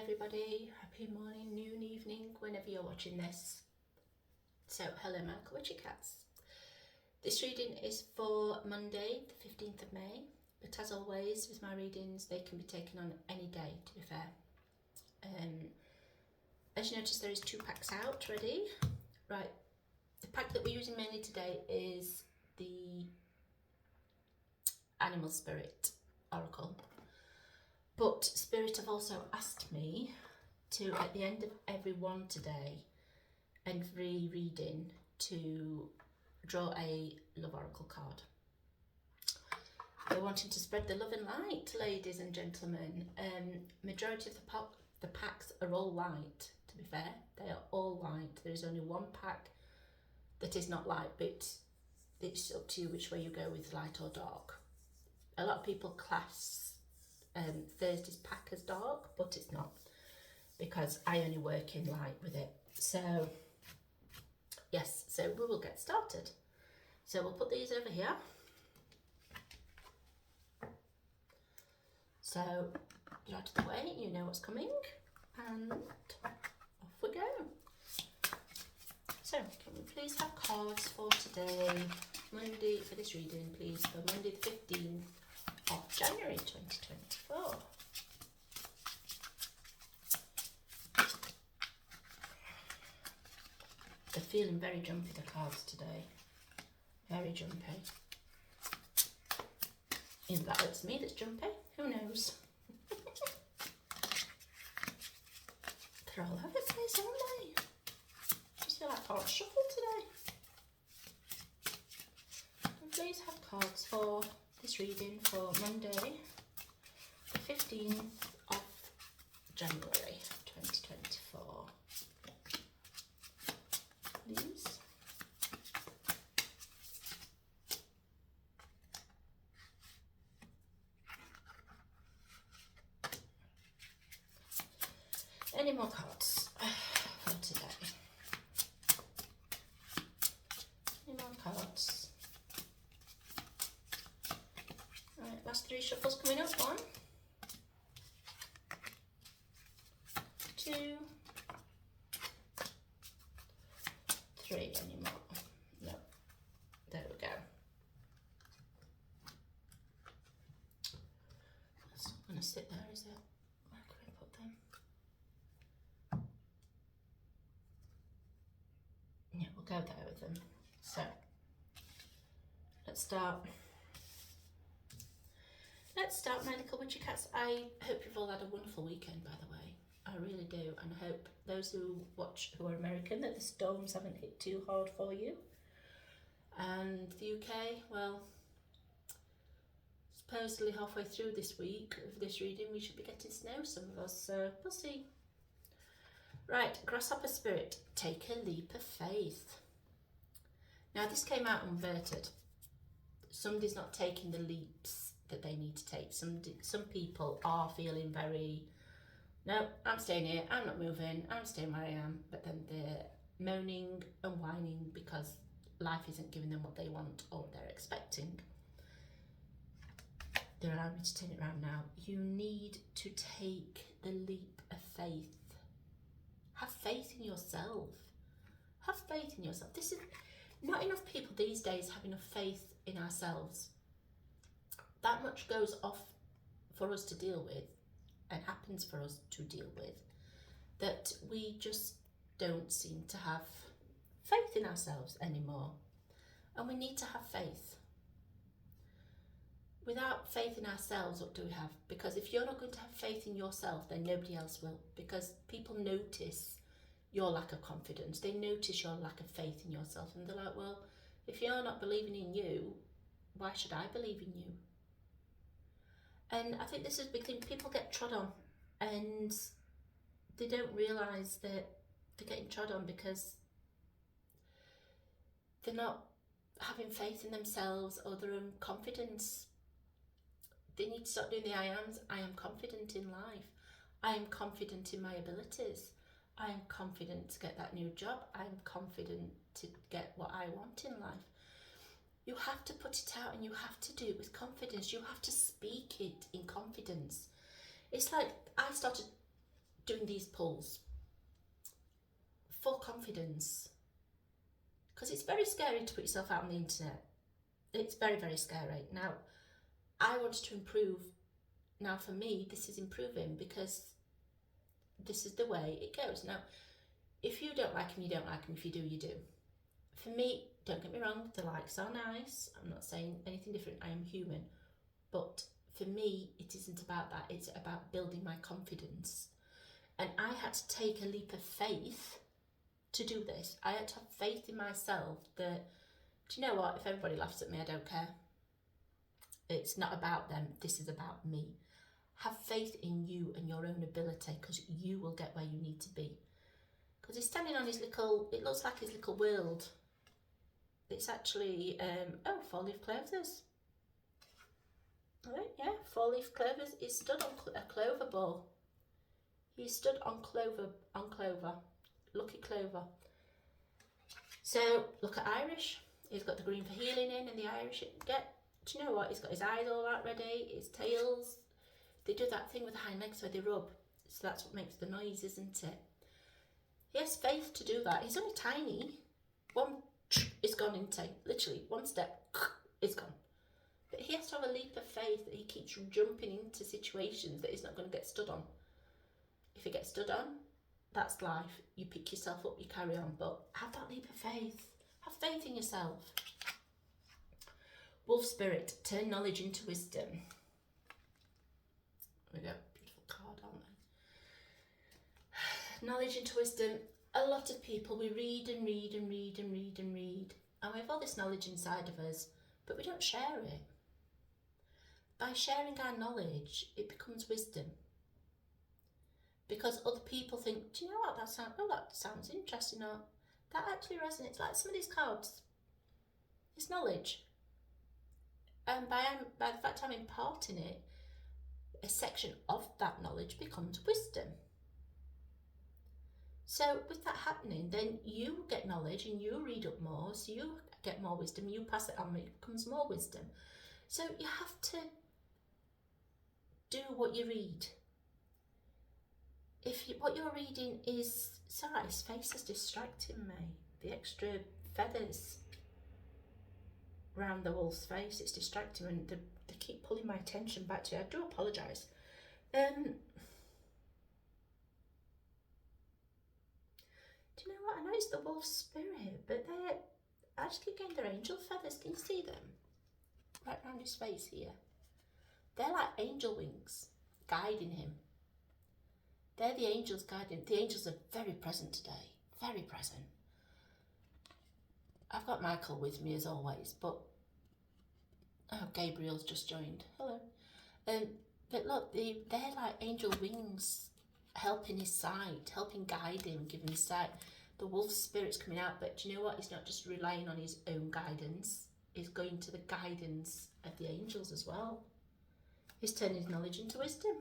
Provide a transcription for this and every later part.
everybody, happy morning, noon, evening, whenever you're watching this. So hello my little witchy cats. This reading is for Monday the 15th of May, but as always with my readings they can be taken on any day, to be fair. As you notice, there is 2 packs out ready. Right, the pack that we're using mainly today is the Animal Spirit Oracle. But Spirit have also asked me to, at the end of every one today, every reading, to draw a love oracle card. They're wanting to spread the love and light, ladies and gentlemen. Majority of the packs are all light, to be fair. They are all light. There is only one pack that is not light, but it's up to you which way you go with light or dark. A lot of people class Thursday's pack as dark, but it's not, because I only work in light with it. So yes, so we will get started. So we'll put these over here. So get out of the way, you know what's coming, and off we go. So can we please have cards for today, Monday, for this reading, please, for Monday the 15th of January 2024. They're feeling very jumpy, the cards today. Very jumpy. Either that it's me that's jumpy, who knows? They're all over the place, aren't they? I just feel like I can't shuffle today. And please have cards for this reading for Monday, the 15th of January 2024. Please. Any more cards for today? Any more cards? Right, last 3 shuffles coming up. 1, 2, 3. Any more? No. There we go. That's not going to sit there, is it? Where can I put them? Yeah, we'll go there with them. So, let's start. My little witchy cats. I hope you've all had a wonderful weekend, by the way. I really do, and I hope those who watch who are American, that the storms haven't hit too hard for you. And the UK, well, supposedly halfway through this week of this reading we should be getting snow, some of us, so we'll see. Right, Grasshopper Spirit, take a leap of faith. Now this came out inverted. Somebody's not taking the leaps that they need to take. Some people are feeling very, no, I'm staying here, I'm not moving, I'm staying where I am, but then they're moaning and whining because life isn't giving them what they want or what they're expecting. They're allowing me to turn it around now. You need to take the leap of faith. Have faith in yourself. Have faith in yourself. This is not enough people these days have enough faith in ourselves. That much goes off for us to deal with and happens for us to deal with, that we just don't seem to have faith in ourselves anymore. And we need to have faith. Without faith in ourselves, what do we have? Because if you're not going to have faith in yourself, then nobody else will. Because people notice your lack of confidence. They notice your lack of faith in yourself. And they're like, well, if you're not believing in you, why should I believe in you? And I think this is a big thing. People get trod on and they don't realise that they're getting trod on because they're not having faith in themselves or their own confidence. They need to start doing the I ams. I am confident in life. I am confident in my abilities. I am confident to get that new job. I am confident to get what I want in life. You have to put it out and you have to do it with confidence. You have to speak it in confidence. It's like I started doing these pulls for confidence, because it's very scary to put yourself out on the internet. It's very, very scary. Now, I wanted to improve. Now, for me, this is improving because this is the way it goes. Now, if you don't like him, you don't like him. If you do, you do. For me, don't get me wrong, the likes are nice. I'm not saying anything different. I am human. But for me, it isn't about that. It's about building my confidence. And I had to take a leap of faith to do this. I had to have faith in myself that, do you know what? If everybody laughs at me, I don't care. It's not about them. This is about me. Have faith in you and your own ability, because you will get where you need to be. Because he's standing on his little, it looks like his little world. It's actually, 4-leaf clovers. Right, yeah, 4-leaf clovers. He stood on a clover ball. He stood on clover. Lucky clover. So, look at Irish. He's got the green for healing in, and the Irish get, do you know what? He's got his eyes all out ready, his tails. They do that thing with the hind legs where they rub. So that's what makes the noise, isn't it? He has faith to do that. He's only tiny. One is gone into, literally, one step is gone. But he has to have a leap of faith that he keeps jumping into situations that he's not going to get stood on. If he gets stood on, that's life. You pick yourself up, you carry on. But have that leap of faith. Have faith in yourself. Wolf spirit, turn knowledge into wisdom. There we go. Beautiful card, aren't they? Knowledge into wisdom. A lot of people, we read and read and read and read and read. And we have all this knowledge inside of us, but we don't share it. By sharing our knowledge, it becomes wisdom. Because other people think, do you know what, that sounds interesting, or that actually resonates. Like some of these cards, it's knowledge. And by the fact I'm imparting it, a section of that knowledge becomes wisdom. So with that happening, then you get knowledge and you read up more, so you get more wisdom, you pass it on, it becomes more wisdom. So you have to do what you read. If what you're reading is, sorry, his face is distracting me. The extra feathers around the wolf's face, it's distracting me, and they keep pulling my attention back to it. I do apologise. Do you know what? I know it's the wolf spirit, but I just keep getting their angel feathers. Can you see them? Right around his face here. They're like angel wings guiding him. They're the angels guiding him. The angels are very present today. Very present. I've got Michael with me as always, but Gabriel's just joined. Hello. But look, they're like angel wings helping his sight, helping guide him, giving him sight. The wolf spirit's coming out, but do you know what? He's not just relying on his own guidance. He's going to the guidance of the angels as well. He's turning his knowledge into wisdom.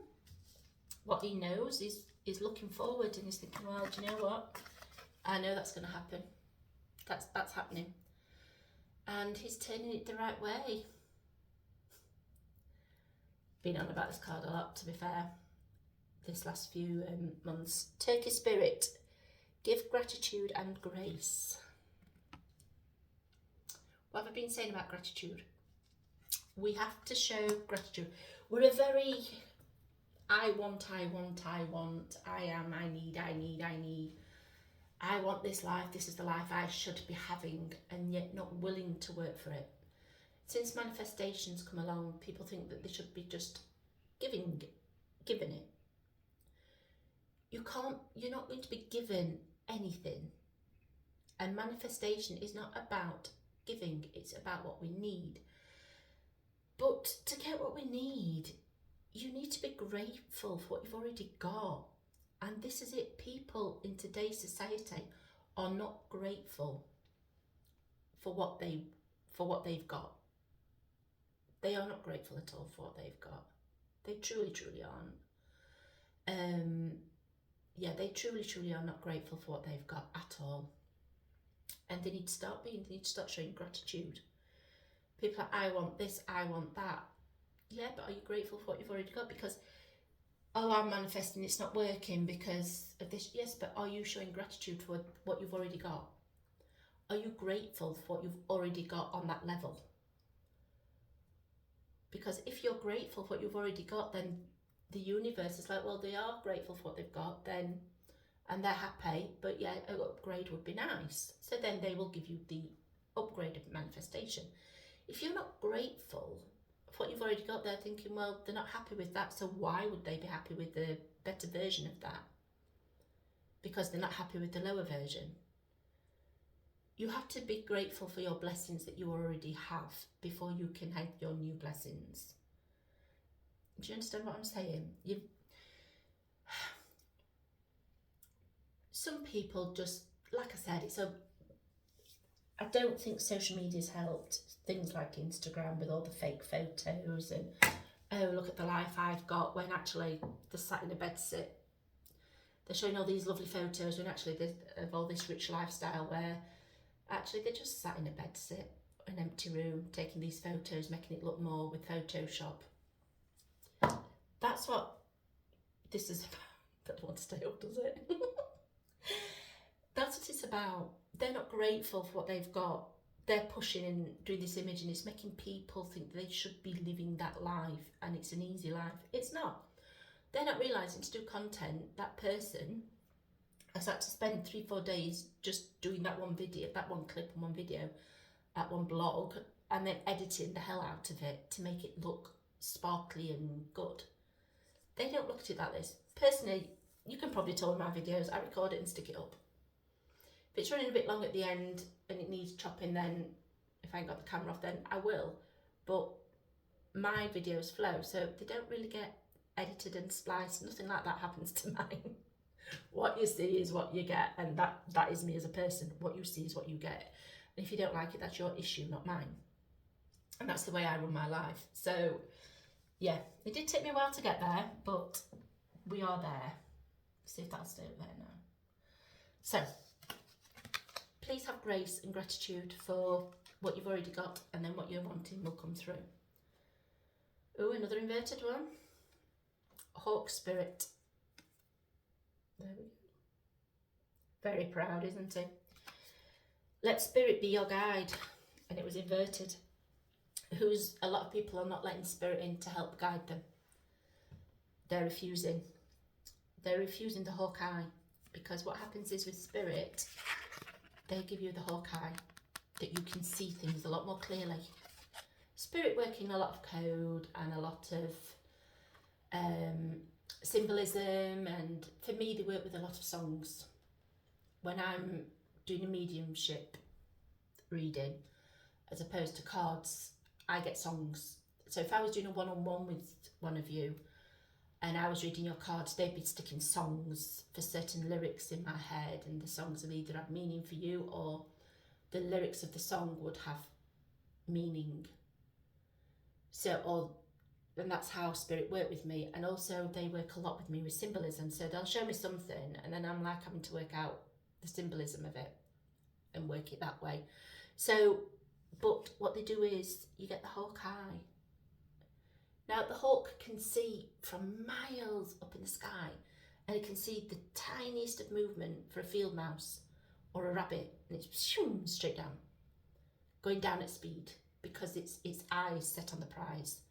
What he knows is looking forward, and he's thinking, well, do you know what? I know that's going to happen. That's happening. And he's turning it the right way. Been on about this card a lot, to be fair, this last few months. Turkey spirit, give gratitude and grace. What have I been saying about gratitude? We have to show gratitude. We're a very I want, I am, I need. I want this life, this is the life I should be having, and yet not willing to work for it. Since manifestations come along, people think that they should be just giving it. You're not going to be given anything. And manifestation is not about giving, it's about what we need. But to get what we need, you need to be grateful for what you've already got. And this is it. People in today's society are not grateful for what they've got. They are not grateful at all for what they've got. They truly aren't. They truly are not grateful for what they've got at all. And they need to start being. They need to start showing gratitude. People are, I want this, I want that. Yeah, but are you grateful for what you've already got? Because oh, I'm manifesting, it's not working because of this. Yes, but are you showing gratitude for what you've already got? Are you grateful for what you've already got on that level? Because if you're grateful for what you've already got, then the universe is like, well, they are grateful for what they've got, then, and they're happy, but yeah, an upgrade would be nice. So then they will give you the upgraded manifestation. If you're not grateful for what you've already got, they're thinking, well, they're not happy with that, so why would they be happy with the better version of that? Because they're not happy with the lower version. You have to be grateful for your blessings that you already have before you can have your new blessings. Do you understand what I'm saying? Some people just, like I said, I don't think social media's helped. Things like Instagram with all the fake photos and, oh, look at the life I've got, when actually they're sat in a bed sit. They're showing all these lovely photos when actually they have all this rich lifestyle where actually they're just sat in a bed sit, an empty room, taking these photos, making it look more with Photoshop. That's what this is about. That don't want to stay up, does it? That's what it's about. They're not grateful for what they've got. They're pushing and doing this image, and it's making people think they should be living that life and it's an easy life. It's not. They're not realising to do content, that person has had to spend 3-4 days just doing that one video, that one clip and one video, that one blog, and then editing the hell out of it to make it look sparkly and good. They don't look at it like this. Personally, you can probably tell in my videos, I record it and stick it up. If it's running a bit long at the end and it needs chopping, then if I ain't got the camera off, then I will. But my videos flow, so they don't really get edited and spliced. Nothing like that happens to mine. What you see is what you get, and that is me as a person. What you see is what you get. And if you don't like it, that's your issue, not mine. And that's the way I run my life. So yeah, it did take me a while to get there, but we are there. See if that'll stay up there now. So please have grace and gratitude for what you've already got, and then what you're wanting will come through. Oh, another inverted one. Hawk spirit. There we go. Very proud, isn't he? Let spirit be your guide. And it was inverted. Who's a lot of people are not letting spirit in to help guide them. They're refusing. They're refusing the hawk eye, because what happens is with spirit, they give you the hawk eye that you can see things a lot more clearly. Spirit working a lot of code and a lot of symbolism, and for me they work with a lot of songs. When I'm doing a mediumship reading, as opposed to cards, I get songs. So if I was doing a one-on-one with one of you and I was reading your cards, they'd be sticking songs for certain lyrics in my head, and the songs will either have meaning for you or the lyrics of the song would have meaning. And that's how spirit work with me. And also they work a lot with me with symbolism. So they'll show me something and then I'm like having to work out the symbolism of it and work it that way. So, but what they do is you get the hawk eye. Now the hawk can see from miles up in the sky, and it can see the tiniest of movement for a field mouse or a rabbit, and it's shoom, straight down, going down at speed, because its eyes set on the prize.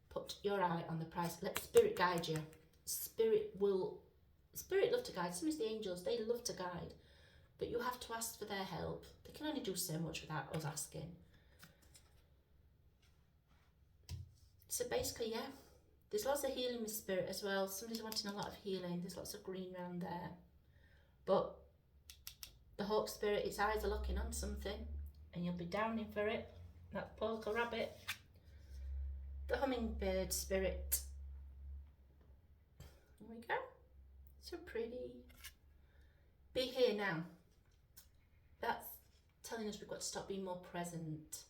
Put your eye on the prize. Let spirit guide you. Spirit love to guide. Some of the angels, they love to guide, but you have to ask for their help. They can only do so much without us asking. So basically, yeah, there's lots of healing with spirit as well. Somebody's wanting a lot of healing. There's lots of green around there. But the hawk spirit, its eyes are looking on something, and you'll be downing for it. That poor little rabbit. The hummingbird spirit. There we go. So pretty. Be here now. That's telling us we've got to stop being more present.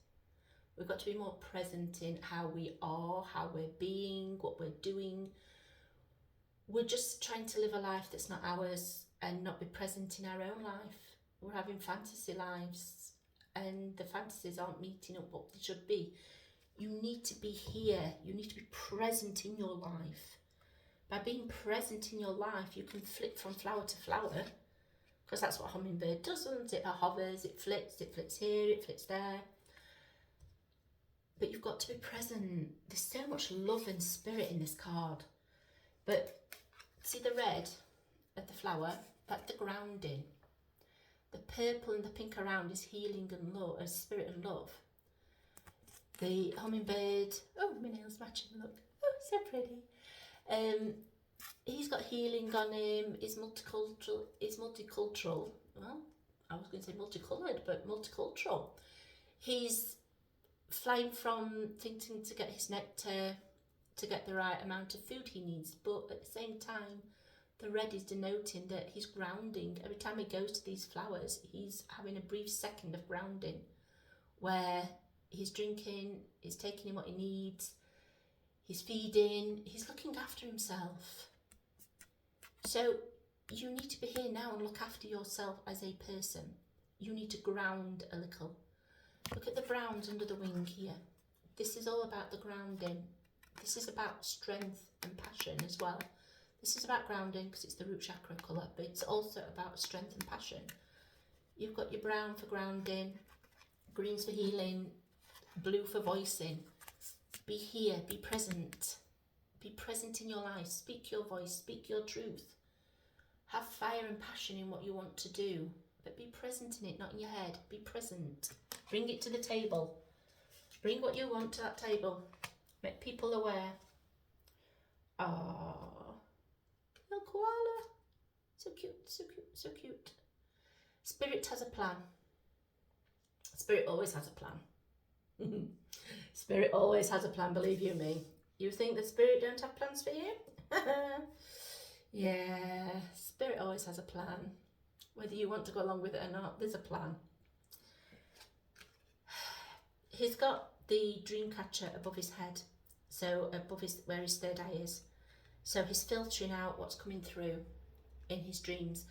We've got to be more present in how we are, how we're being, what we're doing. We're just trying to live a life that's not ours and not be present in our own life. We're having fantasy lives, and the fantasies aren't meeting up what they should be. You need to be here. You need to be present in your life. By being present in your life, you can flit from flower to flower, because that's what a hummingbird does, doesn't it? It hovers, it flits here, it flits there. But you've got to be present. There's so much love and spirit in this card. But see the red of the flower? That's the grounding. The purple and the pink around is healing and love, spirit and love. The hummingbird, oh, my nails matching, look. Oh, so pretty. He's got healing on him, is multicultural. Well, I was going to say multicoloured, but multicultural. He's flying from thinking to get his nectar, to get the right amount of food he needs, but at the same time, the red is denoting that he's grounding. Every time he goes to these flowers, he's having a brief second of grounding, where he's drinking, he's taking in what he needs, he's feeding, he's looking after himself. So you need to be here now and look after yourself as a person. You need to ground a little. Look at the browns under the wing here. This is all about the grounding. This is about strength and passion as well. This is about grounding because it's the root chakra colour, but it's also about strength and passion. You've got your brown for grounding, greens for healing, blue for voicing. Be here, be present. Be present in your life. Speak your voice, speak your truth. Have fire and passion in what you want to do, but be present in it, not in your head. Be present. Bring it to the table. Bring what you want to that table. Make people aware. Ah, little koala. So cute, so cute, so cute. Spirit has a plan. Spirit always has a plan. Spirit always has a plan, believe you me. You think the spirit don't have plans for you? Yeah, spirit always has a plan. Whether you want to go along with it or not, there's a plan. He's got the dream catcher above his head, so above his where his third eye is. So he's filtering out what's coming through in his dreams.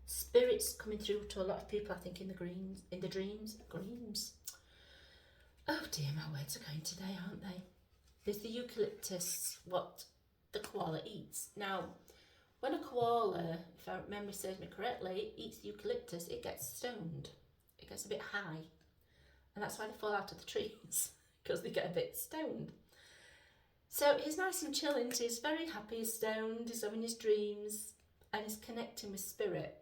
Spirit's coming through to a lot of people, I think, in the dreams. Oh dear, my words are going today, aren't they? There's the eucalyptus, what the koala eats. Now, when a koala, if our memory serves me correctly, eats the eucalyptus, it gets stoned. It gets a bit high. And that's why they fall out of the trees, because they get a bit stoned. So he's nice and chill, and he's very happy, he's stoned, he's having his dreams, and he's connecting with spirit.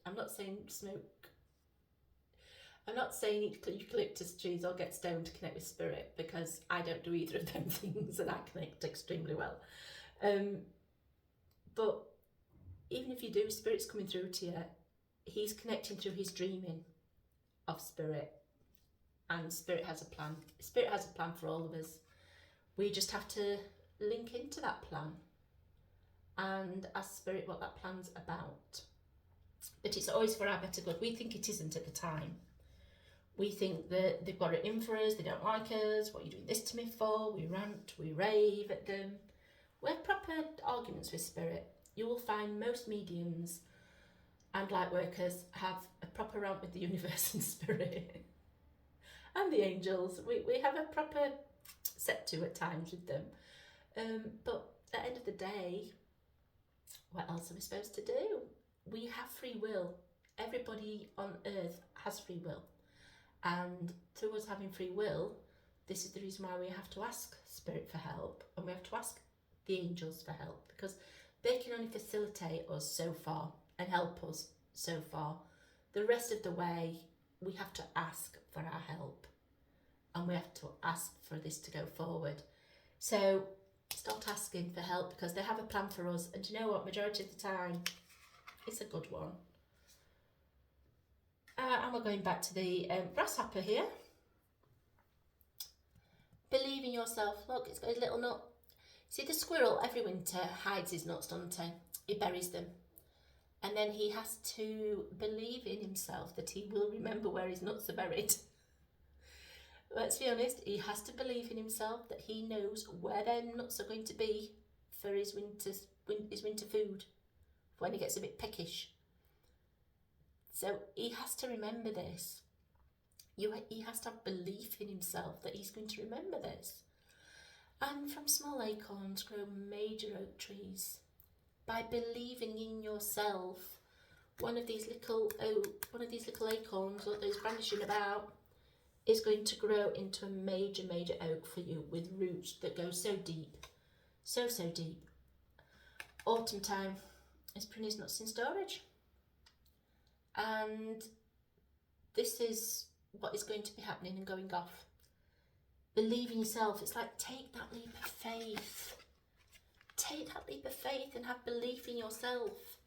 I'm not saying smoke. I'm not saying eat eucalyptus trees or get stoned to connect with spirit, because I don't do either of them things and I connect extremely well. But even if you do, spirit's coming through to you. He's connecting through his dreaming of spirit, and spirit has a plan. Spirit has a plan for all of us. We just have to link into that plan and ask spirit what that plan's about. But it's always for our better good. We think it isn't at the time. We think that they've got it in for us, they don't like us, what are you doing this to me for? We rant, we rave at them. We have proper arguments with spirit. You will find most mediums and light workers have a proper rant with the universe and spirit. And the angels. We have a proper set to at times with them. But at the end of the day, what else are we supposed to do? We have free will. Everybody on earth has free will. And through us having free will, this is the reason why we have to ask spirit for help, and we have to ask the angels for help, because they can only facilitate us so far and help us so far. The rest of the way, we have to ask for our help, and we have to ask for this to go forward. So start asking for help, because they have a plan for us, and you know what, majority of the time it's a good one. And we're going back to the grasshopper here. Believe in yourself. Look, it's got his little nut. See, the squirrel every winter hides his nuts, doesn't he? He buries them. And then he has to believe in himself that he will remember where his nuts are buried. Let's be honest, he has to believe in himself that he knows where their nuts are going to be for his winter food, when he gets a bit peckish. So he has to remember this. He has to have belief in himself that he's going to remember this. And from small acorns grow major oak trees. By believing in yourself, one of these little acorns, or those vanishing about, is going to grow into a major oak for you, with roots that go so deep, so deep. Autumn time is Prinny's nuts in storage, and this is what is going to be happening and going off. Believe in yourself. It's like, take that leap of faith. Take that leap of faith and have belief in yourself.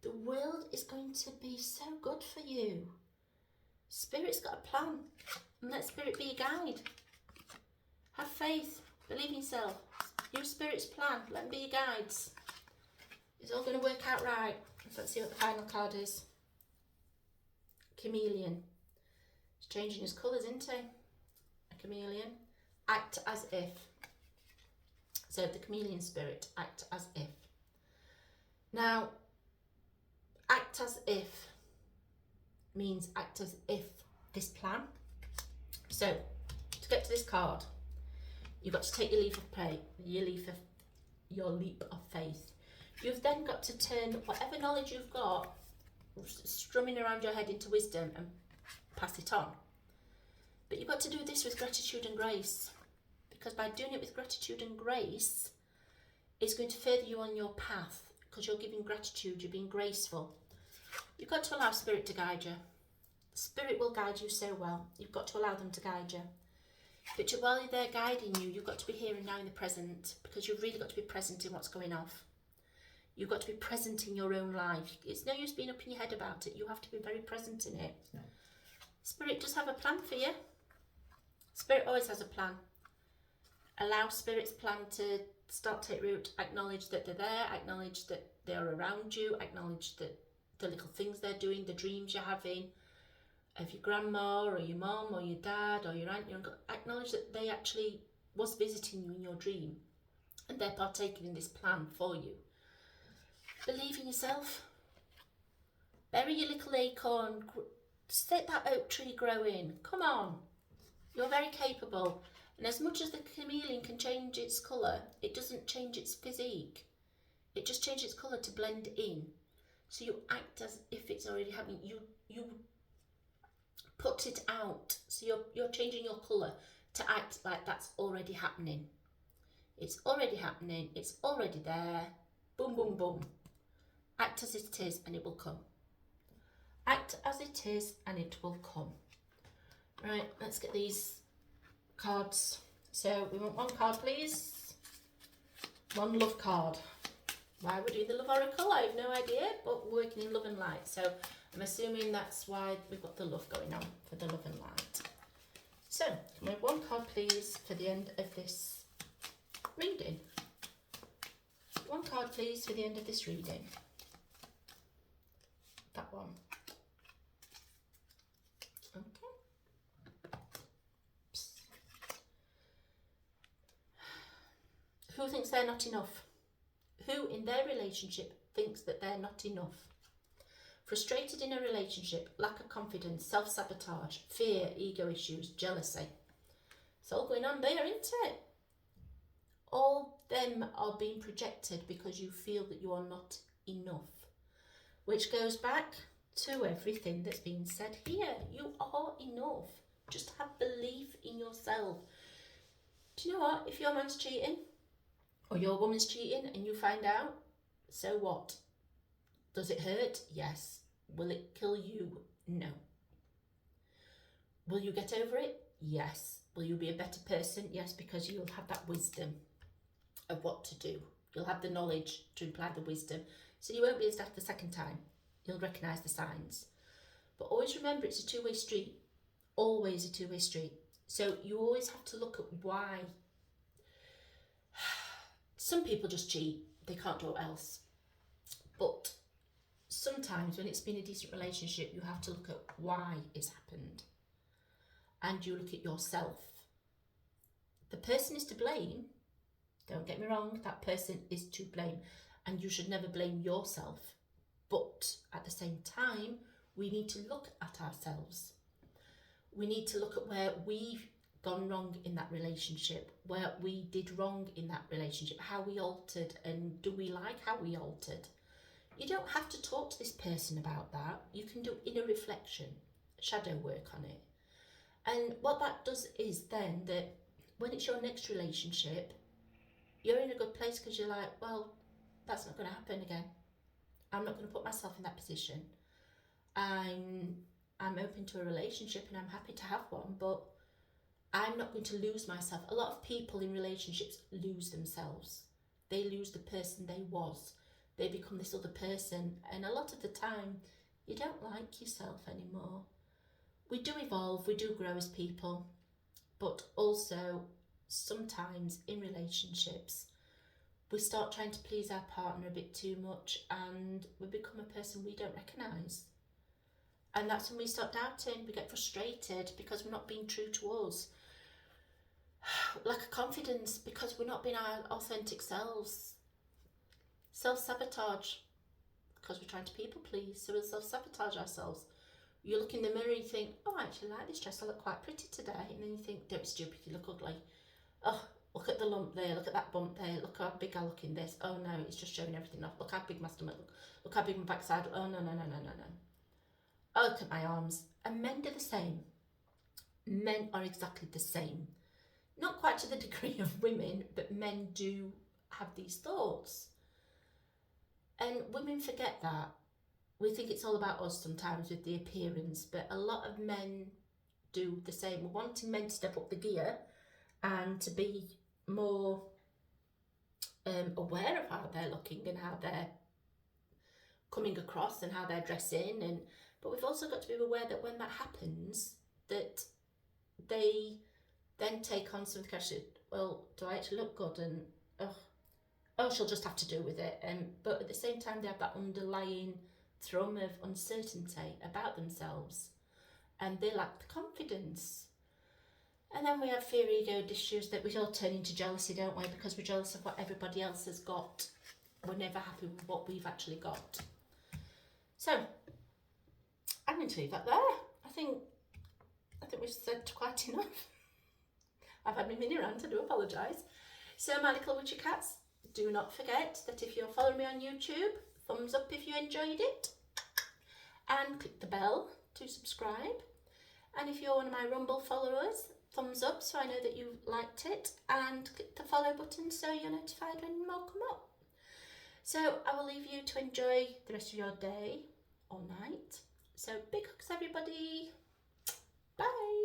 The world is going to be so good for you. Spirit's got a plan, and let Spirit be your guide. Have faith, believe in yourself. Use Spirit's plan, let them be your guides. It's all going to work out right. Let's see what the final card is. Chameleon. He's changing his colours, isn't he? A chameleon. Act as if. So the chameleon spirit, act as if. Now, act as if means act as if this plan. So, to get to this card, you've got to take your leap of faith. You've then got to turn whatever knowledge you've got strumming around your head into wisdom and pass it on. But you've got to do this with gratitude and grace, because by doing it with gratitude and grace, it's going to further you on your path, because you're giving gratitude, you're being graceful. You've got to allow Spirit to guide you. Spirit will guide you so well. You've got to allow them to guide you. But while they're guiding you, you've got to be here and now in the present, because you've really got to be present in what's going off. You've got to be present in your own life. It's no use being up in your head about it. You have to be very present in it. No. Spirit does have a plan for you. Spirit always has a plan. Allow Spirit's plan to start to take root. Acknowledge that they're there. Acknowledge that they're around you. Acknowledge that the little things they're doing, the dreams you're having, of your grandma or your mum or your dad or your aunt, your uncle. Acknowledge that they actually was visiting you in your dream, and they're partaking in this plan for you. Believe in yourself. Bury your little acorn. Let that oak tree grow in. Come on. You're very capable. And as much as the chameleon can change its colour, it doesn't change its physique. It just changes its colour to blend in. So you act as if it's already happening. You put it out. So you're changing your colour to act like that's already happening. It's already happening. It's already there. Boom, boom, boom. Act as it is and it will come. Act as it is and it will come. Right, let's get these cards. So we want one card, please. One love card. Why we're doing the love oracle, I have no idea, but we're working in love and light. So I'm assuming that's why we've got the love going on, for the love and light. So, can we have one card, please, for the end of this reading? One card, please, for the end of this reading. That one. Okay. Who thinks they're not enough? Who in their relationship thinks that they're not enough? Frustrated in a relationship, lack of confidence, self-sabotage, fear, ego issues, jealousy. It's all going on there, isn't it? All them are being projected because you feel that you are not enough. Which goes back to everything that's been said here. You are enough. Just have belief in yourself. Do you know what? If your man's cheating or your woman's cheating and you find out, so what? Does it hurt? Yes. Will it kill you? No. Will you get over it? Yes. Will you be a better person? Yes, because you'll have that wisdom of what to do. You'll have the knowledge to imply the wisdom. So you won't be as daft the second time. You'll recognise the signs. But always remember, it's a two-way street. Always a two-way street. So you always have to look at why. Some people just cheat. They can't do it else. But sometimes when it's been a decent relationship, you have to look at why it's happened. And you look at yourself. The person is to blame. Don't get me wrong, that person is to blame. And you should never blame yourself. But at the same time, we need to look at ourselves. We need to look at where we gone wrong in that relationship, where we did wrong in that relationship, how we altered, and do we like how we altered. You don't have to talk to this person about that. You can do inner reflection, shadow work on it. And what that does is then that when it's your next relationship, you're in a good place because you're like, well, that's not going to happen again. I'm not going to put myself in that position. I'm open to a relationship and I'm happy to have one, but I'm not going to lose myself. A lot of people in relationships lose themselves. They lose the person they was. They become this other person, and a lot of the time you don't like yourself anymore. We do evolve, we do grow as people, but also sometimes in relationships we start trying to please our partner a bit too much and we become a person we don't recognise. And that's when we start doubting, we get frustrated because we're not being true to us. Lack of confidence because we're not being our authentic selves. Self-sabotage because we're trying to people please, so we'll self-sabotage ourselves. You look in the mirror and you think, oh, I actually like this dress, I look quite pretty today. And then you think, don't be stupid, you look ugly. Oh, look at the lump there, look at that bump there, look how big I look in this. Oh no, it's just showing everything off. Look how big my stomach, look how big my backside. Oh no. Oh, look at my arms. And men do the same. Men are exactly the same. Not quite to the degree of women, but men do have these thoughts. And women forget that. We think it's all about us sometimes with the appearance, but a lot of men do the same. We're wanting men to step up the gear and to be more aware of how they're looking and how they're coming across and how they're dressing. But we've also got to be aware that when that happens, that they then take on some question. Well, do I actually look good? And oh, she'll just have to deal with it. But at the same time, they have that underlying thrum of uncertainty about themselves, and they lack the confidence. And then we have fear, ego issues that we all turn into jealousy, don't we? Because we're jealous of what everybody else has got. We're never happy with what we've actually got. So I'm going to leave that there. I think we've said quite enough. I've had my mini rant, I do apologise. So my little witchy cats, do not forget that if you're following me on YouTube, thumbs up if you enjoyed it, and click the bell to subscribe. And if you're one of my Rumble followers, thumbs up so I know that you liked it, and click the follow button so you're notified when more come up. So I will leave you to enjoy the rest of your day or night. So big hugs everybody. Bye.